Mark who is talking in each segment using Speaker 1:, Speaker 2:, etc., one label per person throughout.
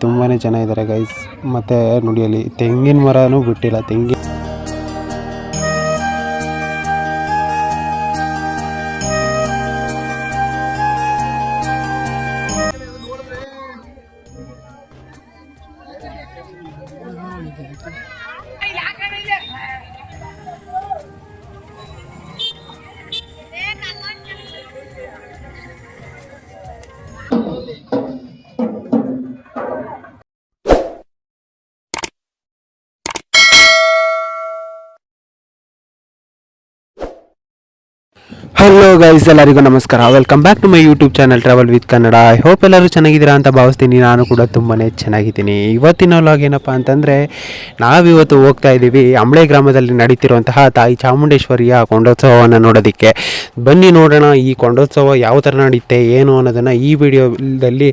Speaker 1: ತುಂಬಾ ಜನ ಇದ್ದಾರೆ ಗೈಸ್. ಮತ್ತು ನೋಡಿ ಅಲ್ಲಿ ತೆಂಗಿನ ಮರನೂ ಬಿಟ್ಟಿಲ್ಲ. ಹಲೋ ಗೈಸ್, ಎಲ್ಲರಿಗೂ ನಮಸ್ಕಾರ. Welcome back to my YouTube channel travel with Kannada. I hope ಎಲ್ಲರೂ ಚೆನ್ನಾಗಿದ್ದೀರಾ ಅಂತ ಭಾವಿಸ್ತೀನಿ. ನಾನು ಕೂಡ ತುಂಬಾ ಚೆನ್ನಾಗಿದ್ದೀನಿ. ಇವತ್ತಿನ ವ್ಲಾಗ್ ಏನಪ್ಪ ಅಂತಂದರೆ, ನಾವಿವತ್ತು ಹೋಗ್ತಾ ಇದ್ದೀವಿ ಅಂಬಳೆ ಗ್ರಾಮದಲ್ಲಿ ನಡೀತಿರುವಂತಹ ತಾಯಿ ಚಾಮುಂಡೇಶ್ವರಿಯ ಕೊಂಡೋತ್ಸವವನ್ನು ನೋಡೋದಕ್ಕೆ. ಬನ್ನಿ ನೋಡೋಣ ಈ ಕೊಂಡೋತ್ಸವ ಯಾವ ಥರ ನಡೆಯುತ್ತೆ ಏನು ಅನ್ನೋದನ್ನು ಈ ವಿಡಿಯೋದಲ್ಲಿ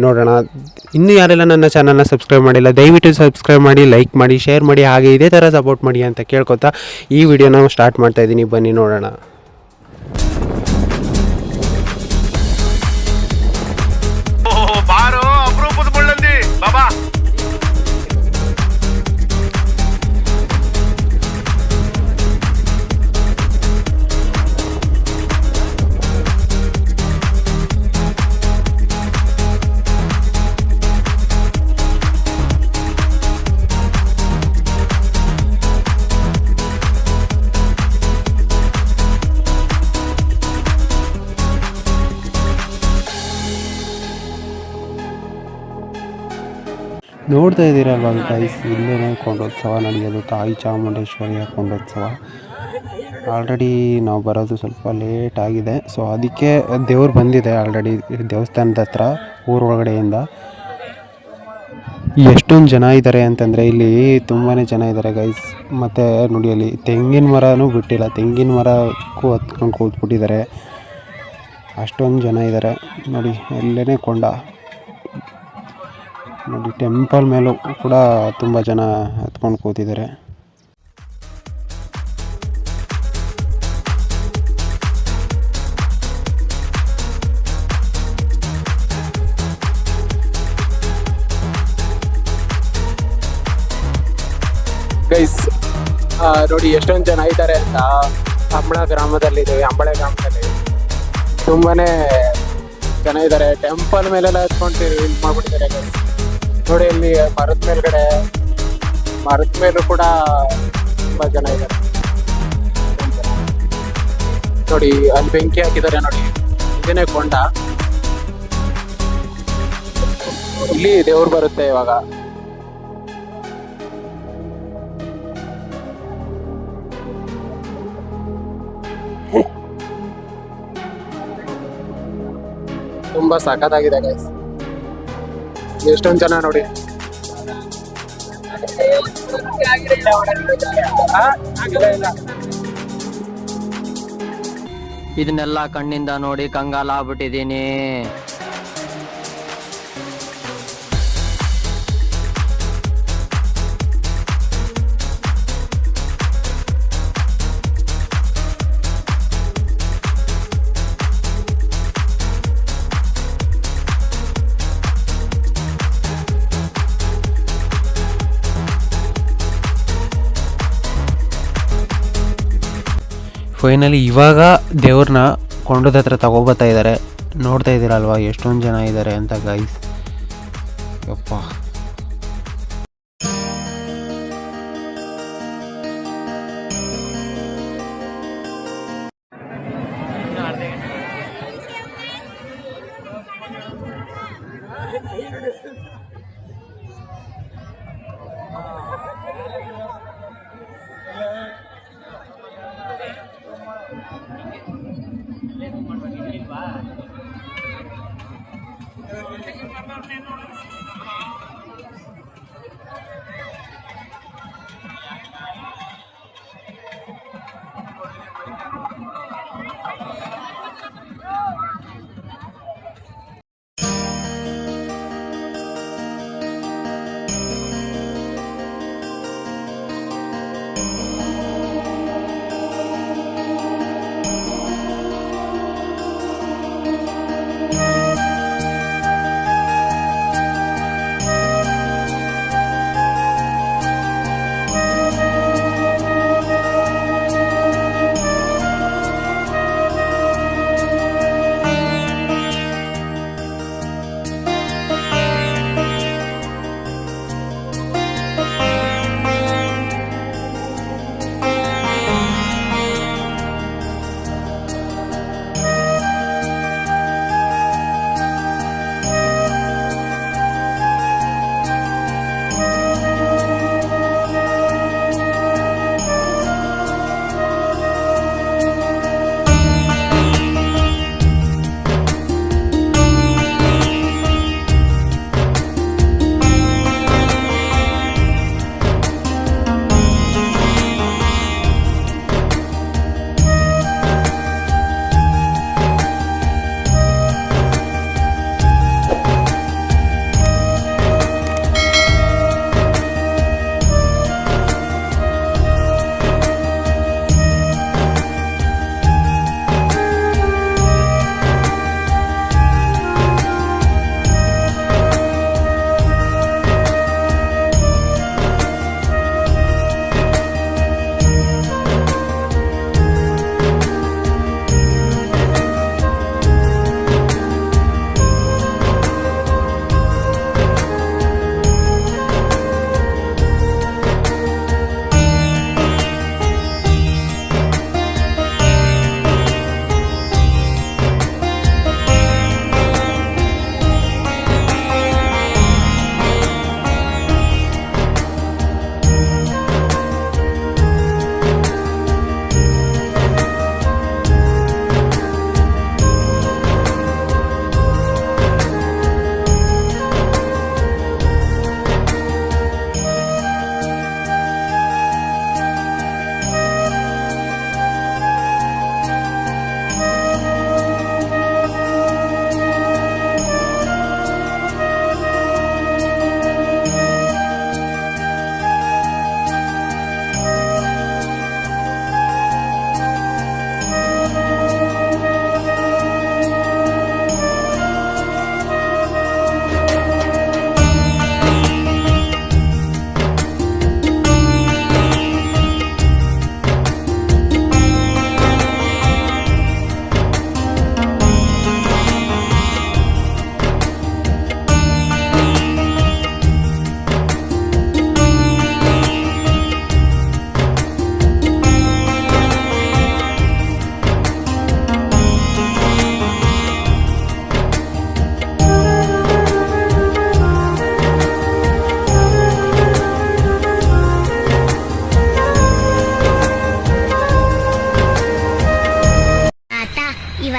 Speaker 1: ನೋಡೋಣ. ಇನ್ನೂ ಯಾರೆಲ್ಲ ನನ್ನ ಚಾನಲ್ನ ಸಬ್ಸ್ಕ್ರೈಬ್ ಮಾಡಿಲ್ಲ, ದಯವಿಟ್ಟು ಸಬ್ಸ್ಕ್ರೈಬ್ ಮಾಡಿ, ಲೈಕ್ ಮಾಡಿ, ಶೇರ್ ಮಾಡಿ, ಹಾಗೆ ಇದೇ ಥರ ಸಪೋರ್ಟ್ ಮಾಡಿ ಅಂತ ಕೇಳ್ಕೊತಾ ಈ ವಿಡಿಯೋನ ಸ್ಟಾರ್ಟ್ ಮಾಡ್ತಾಯಿದ್ದೀನಿ. ಬನ್ನಿ ನೋಡೋಣ.
Speaker 2: ಬಾರೋ ಅಪರೂಪದ ಮುಳ್ಳಂದಿ ಬಾಬಾ.
Speaker 1: ನೋಡ್ತಾ ಇದ್ದೀರಲ್ವ ಗೈಸ್, ಇಲ್ಲೇ ಕೊಂಡೋತ್ಸವ ನಡೆಯೋದು, ತಾಯಿ ಚಾಮುಂಡೇಶ್ವರಿಯ ಕೊಂಡೋತ್ಸವ. ಆಲ್ರೆಡಿ ನಾವು ಬರೋದು ಸ್ವಲ್ಪ ಲೇಟ್ ಆಗಿದೆ, ಸೊ ಅದಕ್ಕೆ ದೇವ್ರು ಬಂದಿದೆ ಆಲ್ರೆಡಿ ದೇವಸ್ಥಾನದ ಹತ್ರ ಊರೊಳಗಡೆಯಿಂದ. ಎಷ್ಟೊಂದು ಜನ ಇದ್ದಾರೆ ಅಂತಂದರೆ ಇಲ್ಲಿ ತುಂಬಾ ಜನ ಇದ್ದಾರೆ ಗೈಸ್. ಮತ್ತು ನೋಡಿ ಅಲ್ಲಿ ತೆಂಗಿನ ಮರನೂ ಬಿಟ್ಟಿಲ್ಲ, ತೆಂಗಿನ ಮರಕ್ಕೂ ಹತ್ಕೊಂಡು ಕೂತ್ಬಿಟ್ಟಿದ್ದಾರೆ. ಅಷ್ಟೊಂದು ಜನ ಇದ್ದಾರೆ ನೋಡಿ. ಅಲ್ಲೇ ಕೊಂಡ ನೋಡಿ, ಟೆಂಪಲ್ ಮೇಲೂ ಕೂಡ ತುಂಬ ಜನ ಹತ್ಕೊಂಡು ಕೂತಿದ್ದಾರೆ.
Speaker 3: ಗೈಸ್ ನೋಡಿ ಎಷ್ಟೊಂದು ಜನ ಇದ್ದಾರೆ ಅಂತ. ಅಂಬಳೆ ಗ್ರಾಮದಲ್ಲಿ ತುಂಬಾನೇ ಜನ ಇದ್ದಾರೆ. ಟೆಂಪಲ್ ಮೇಲೆಲ್ಲ ಹತ್ಕೊಂಡು ಇದು ಮಾಡ್ಬಿಟ್ಟಿದ್ದಾರೆ ಗೈಸ್. ನೋಡಿ ಇಲ್ಲಿ ಮರದ ಮೇಲೂ ಕೂಡ ತುಂಬಾ ಜನ ಇದ್ದಾರೆ ನೋಡಿ. ಅಲ್ಲಿ ಬೆಂಕಿ ಹಾಕಿದ್ದಾರೆ ನೋಡಿ, ಇದನ್ನೇ ಕೊಂಡ. ಇಲ್ಲಿ ದೇವ್ರು ಬರುತ್ತೆ ಇವಾಗ. ತುಂಬಾ ಸಖತ್ತಾಗಿದೆ ಗೈಸ್. ಎಷ್ಟೊಂದು ಜನ ನೋಡಿ.
Speaker 4: ಇದನ್ನೆಲ್ಲ ಕಣ್ಣಿಂದ ನೋಡಿ ಕಂಗಾಲ ಆಗ್ಬಿಟ್ಟಿದೀನಿ.
Speaker 1: ಫೈನಲಿ ಇವಾಗ ದೇವ್ರನ್ನ ಕೊಂಡದ ಹತ್ರ ತಗೊಬತ್ತಾ ಇದ್ದಾರೆ. ನೋಡ್ತಾ ಇದ್ದೀರಲ್ವ ಎಷ್ಟೊಂದು ಜನ ಇದ್ದಾರೆ ಅಂತ ಗೈಸ್. ಯಪ್ಪ,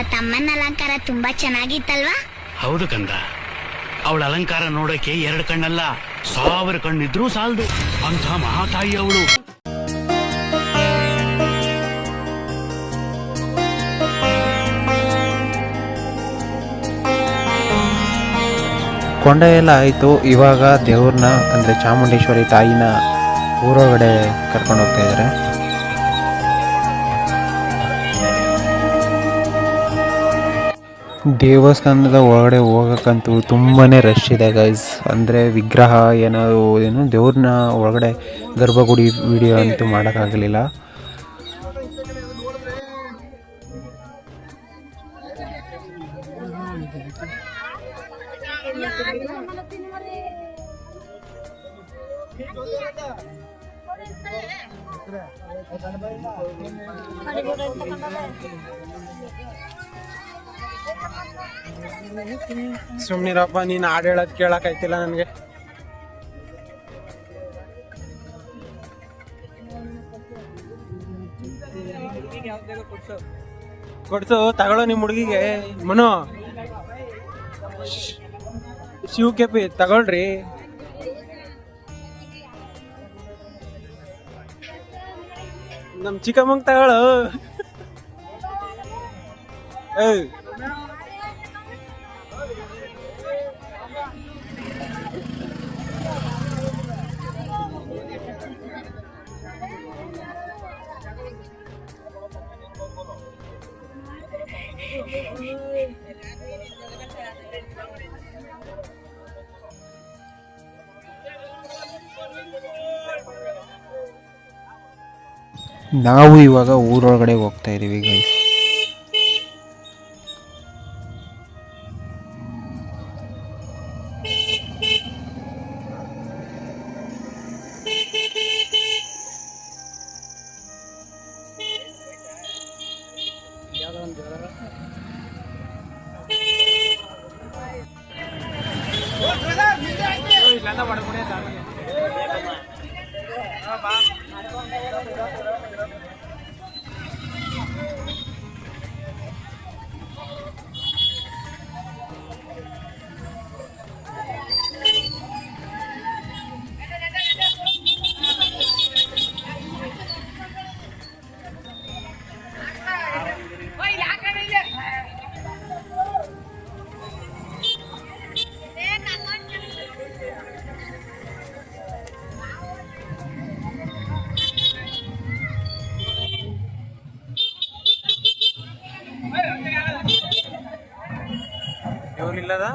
Speaker 5: ಇವತ್ತಮ್ಮನ ಅಲಂಕಾರ ತುಂಬಾ ಚೆನ್ನಾಗಿತ್ತಲ್ವಾ?
Speaker 6: ಹೌದು ಕಂದ, ಅವಳ ಅಲಂಕಾರ ನೋಡಕ್ಕೆ 2 ಕಣ್ಣಲ್ಲ 1000 ಕಣ್ಣಿದ್ರೂ ಸಾಲದು ಅಂತ ಮಹಾತಾಯಿ ಅವಳು.
Speaker 1: ಕೊಂಡ ಎಲ್ಲ ಆಯಿತು. ಇವಾಗ ದೇವ್ರನ್ನ ಅಂದರೆ ಚಾಮುಂಡೇಶ್ವರಿ ತಾಯಿನ ಊರೊಳಗಡೆ ಕರ್ಕೊಂಡು ಹೋಗ್ತಾ ಇದ್ದಾರೆ. ದೇವಸ್ಥಾನದ ಒಳಗಡೆ ಹೋಗೋಕ್ಕಂತೂ ತುಂಬಾ ರಶ್ ಇದೆ ಗೈಸ್. ಅಂದರೆ ವಿಗ್ರಹ ಏನು ದೇವ್ರನ್ನ ಒಳಗಡೆ ಗರ್ಭಗುಡಿ ವಿಡಿಯೋ ಅಂತೂ ಮಾಡೋಕ್ಕಾಗಲಿಲ್ಲ.
Speaker 3: ಸುಮ್ನಿರಪ್ಪ, ನೀನ್ ಹಾಡು ಹೇಳೋದ್ ಕೇಳಕ್ ಆಯ್ತಿಲ್ಲ ನನ್ಗೆ. ಕೊಡ್ಸು, ತಗೊಳ್ಳೋ ನಿಮ್ ಹುಡುಗಿಗೆ. ಮನು, ಶಿವ್ ಕೆಪಿ ತಗೊಳ್ರಿ. ನಮ್ ಚಿಕ್ಕಮ್ಮಂಗ್ ತಗೊಳ್ಳೋ.
Speaker 1: ನಾವು ಇವಾಗ ಊರೊಳಗಡೆ ಹೋಗ್ತಾ ಇದೀವಿ ಗೈಸ್.
Speaker 3: ಇಲ್ಲದ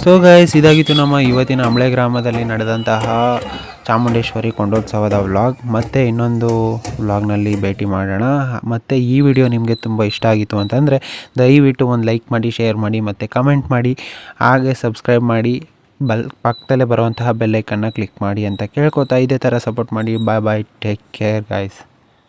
Speaker 1: ಸೊ ಗೈಸ್, ಇದಾಗಿತ್ತು ನಮ್ಮ ಇವತ್ತಿನ ಅಂಬಳೆ ಗ್ರಾಮದಲ್ಲಿ ನಡೆದಂತಹ ಚಾಮುಂಡೇಶ್ವರಿ ಕೊಂಡೋತ್ಸವದ ವ್ಲಾಗ್. ಮತ್ತು ಇನ್ನೊಂದು ವ್ಲಾಗ್ನಲ್ಲಿ ಭೇಟಿ ಮಾಡೋಣ. ಮತ್ತು ಈ ವಿಡಿಯೋ ನಿಮಗೆ ತುಂಬ ಇಷ್ಟ ಆಗಿತ್ತು ಅಂತಂದರೆ ದಯವಿಟ್ಟು ಒಂದು ಲೈಕ್ ಮಾಡಿ, ಶೇರ್ ಮಾಡಿ ಮತ್ತು ಕಮೆಂಟ್ ಮಾಡಿ, ಹಾಗೆ ಸಬ್ಸ್ಕ್ರೈಬ್ ಮಾಡಿ, ಪಕ್ಕದಲ್ಲೇ ಬರುವಂತಹ ಬೆಲ್ಲೈಕನ್ನ ಕ್ಲಿಕ್ ಮಾಡಿ ಅಂತ ಕೇಳ್ಕೊತಾ ಇದೇ ಥರ ಸಪೋರ್ಟ್ ಮಾಡಿ. ಬಾಯ್ ಬಾಯ್, ಟೇಕ್ ಕೇರ್ ಗೈಸ್.